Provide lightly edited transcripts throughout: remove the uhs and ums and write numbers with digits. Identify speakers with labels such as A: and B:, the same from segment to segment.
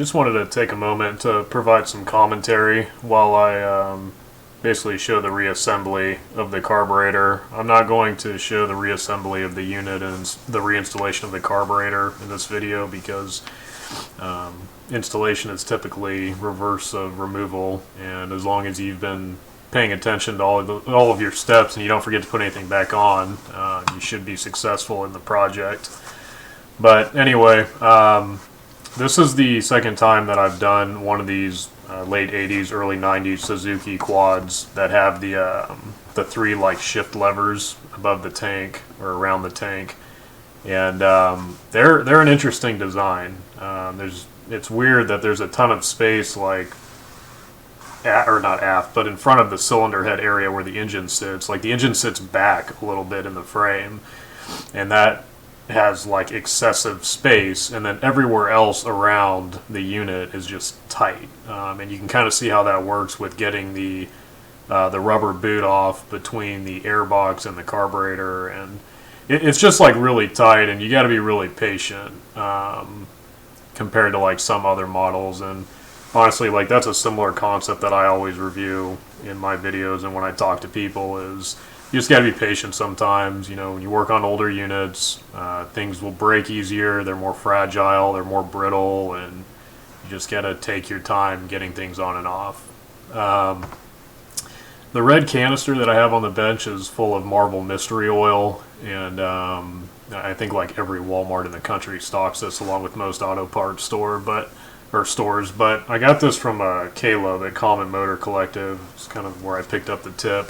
A: just wanted to take a moment to provide some commentary while I basically show the reassembly of the carburetor. I'm not going to show the reassembly of the unit and the reinstallation of the carburetor in this video because installation is typically reverse of removal, and as long as you've been paying attention to all of your steps and you don't forget to put anything back on, you should be successful in the project. But anyway, this is the second time that I've done one of these late 80s, early 90s Suzuki quads that have the three like shift levers above the tank or around the tank, and they're an interesting design. It's weird that there's a ton of space like not aft, but in front of the cylinder head area where the engine sits. Like the engine sits back a little bit in the frame, and that has like excessive space, and then everywhere else around the unit is just tight, and you can kind of see how that works with getting the rubber boot off between the airbox and the carburetor, and it's just like really tight, and you got to be really patient compared to like some other models. And honestly, like that's a similar concept that I always review in my videos and when I talk to people is you just got to be patient sometimes. You know, when you work on older units, things will break easier, they're more fragile, they're more brittle, and you just got to take your time getting things on and off. The red canister that I have on the bench is full of Marvel Mystery Oil, and I think like every Walmart in the country stocks this along with most auto parts stores, but I got this from Caleb at Common Motor Collective. It's kind of where I picked up the tip.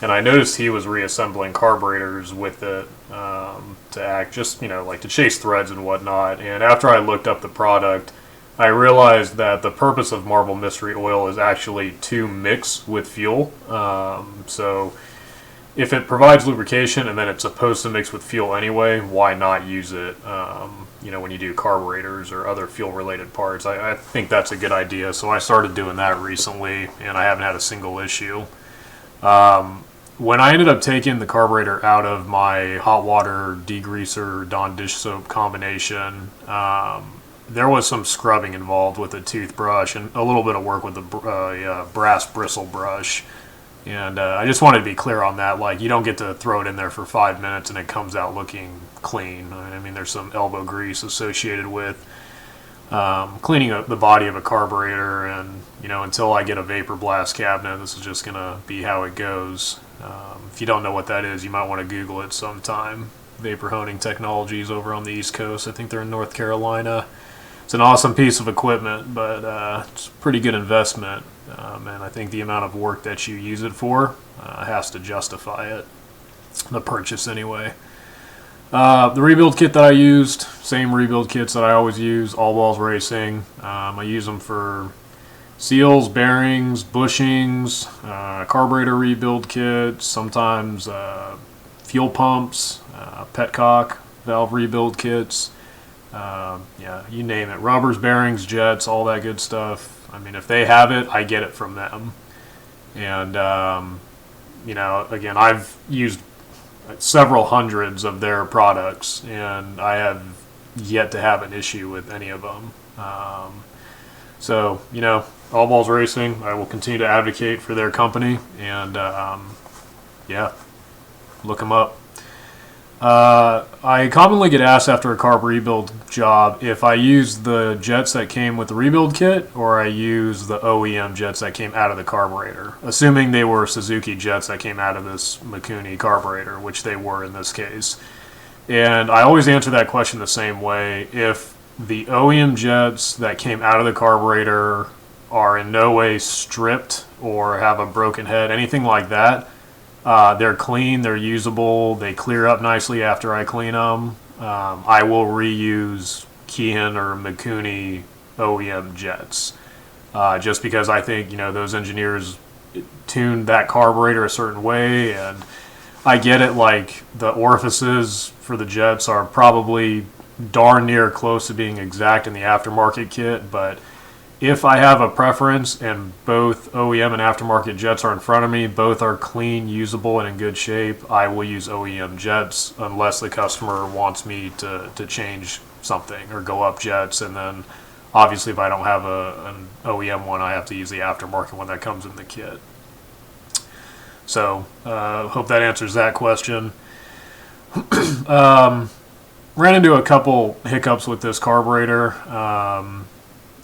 A: And I noticed he was reassembling carburetors with it to act just, like to chase threads and whatnot. And after I looked up the product, I realized that the purpose of Marvel Mystery Oil is actually to mix with fuel. So if it provides lubrication and then it's supposed to mix with fuel anyway, why not use it, when you do carburetors or other fuel-related parts? I think that's a good idea. So I started doing that recently, and I haven't had a single issue. When I ended up taking the carburetor out of my hot water degreaser Dawn dish soap combination, there was some scrubbing involved with a toothbrush and a little bit of work with a brass bristle brush. And I just wanted to be clear on that. Like, you don't get to throw it in there for 5 minutes and it comes out looking clean. I mean, there's some elbow grease associated with cleaning up the body of a carburetor, and until I get a vapor blast cabinet, this is just gonna be how it goes. If you don't know what that is, you might want to Google it sometime. Vapor honing technologies over on the East Coast. I think they're in North Carolina. It's an awesome piece of equipment, but it's a pretty good investment, and I think the amount of work that you use it for has to justify it, the purchase anyway. The rebuild kit that I used, same rebuild kits that I always use, All Balls Racing. I use them for seals, bearings, bushings, carburetor rebuild kits, sometimes fuel pumps, petcock valve rebuild kits. You name it. Rubbers, bearings, jets, all that good stuff. I mean, if they have it, I get it from them. And, again, I've used several hundreds of their products, and I have yet to have an issue with any of them. All Balls Racing, I will continue to advocate for their company, and look them up. I commonly get asked after a carb rebuild job if I use the jets that came with the rebuild kit or I use the OEM jets that came out of the carburetor, assuming they were Suzuki jets that came out of this Mikuni carburetor, which they were in this case. And I always answer that question the same way. If the OEM jets that came out of the carburetor are in no way stripped or have a broken head, anything like that, they're clean, they're usable, they clear up nicely after I clean them, I will reuse Keihin or Mikuni OEM jets, just because I think those engineers tuned that carburetor a certain way, and I get it, like the orifices for the jets are probably darn near close to being exact in the aftermarket kit, but if I have a preference and both OEM and aftermarket jets are in front of me, both are clean, usable, and in good shape, I will use OEM jets unless the customer wants me to change something or go up jets, and then Obviously, if I don't have an OEM one, I have to use the aftermarket one that comes in the kit. So, hope that answers that question. Ran into a couple hiccups with this carburetor.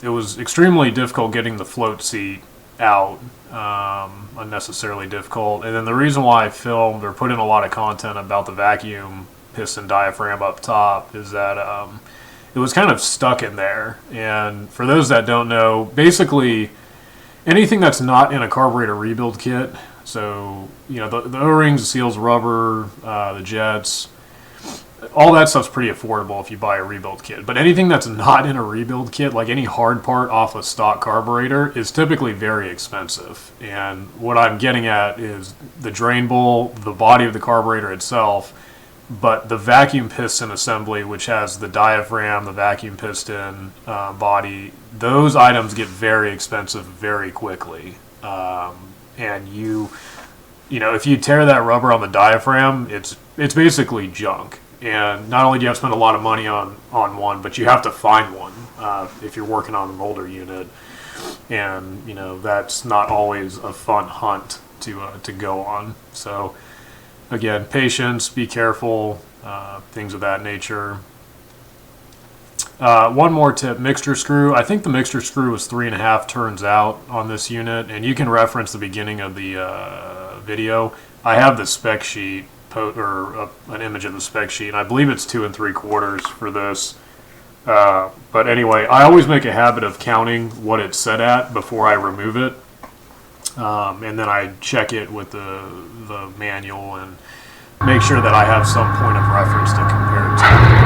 A: It was extremely difficult getting the float seat out, unnecessarily difficult. And then the reason why I filmed or put in a lot of content about the vacuum piston diaphragm up top is that it was kind of stuck in there. And for those that don't know, basically anything that's not in a carburetor rebuild kit, so the O-rings, the seals, rubber, the jets, all that stuff's pretty affordable if you buy a rebuild kit. But anything that's not in a rebuild kit, like any hard part off a stock carburetor, is typically very expensive. And what I'm getting at is the drain bowl, the body of the carburetor itself, but the vacuum piston assembly, which has the diaphragm, the vacuum piston body, those items get very expensive very quickly. And if you tear that rubber on the diaphragm, it's basically junk. And not only do you have to spend a lot of money on one, but you have to find one if you're working on an older unit. And, that's not always a fun hunt to go on. So, again, patience, be careful, things of that nature. One more tip, mixture screw. I think the mixture screw was 3.5 turns out on this unit. And you can reference the beginning of the video. I have the spec sheet. An image of the spec sheet, and I believe it's 2 3/4 for this. But anyway, I always make a habit of counting what it's set at before I remove it, and then I check it with the manual and make sure that I have some point of reference to compare it to.